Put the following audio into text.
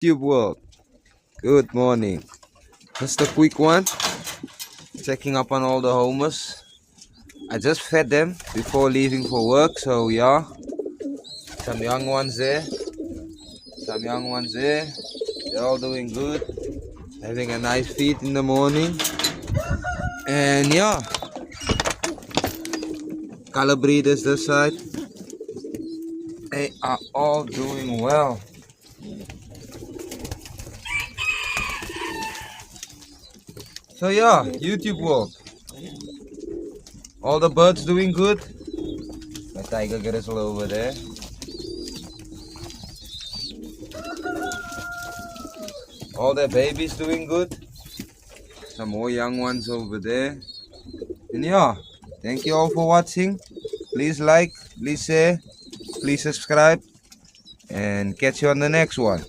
YouTube world, good morning. Just a quick one, checking up on all the homers. I just fed them before leaving for work, so yeah, some young ones there, some young ones there. They're all doing good, having a nice feed in the morning. And yeah, color breeders this side, they are all doing well. So yeah, YouTube world, all the birds doing good. My tiger grizzle over there. All their babies doing good. Some more young ones over there. And yeah, thank you all for watching. Please like, please share, please subscribe, and catch you on the next one.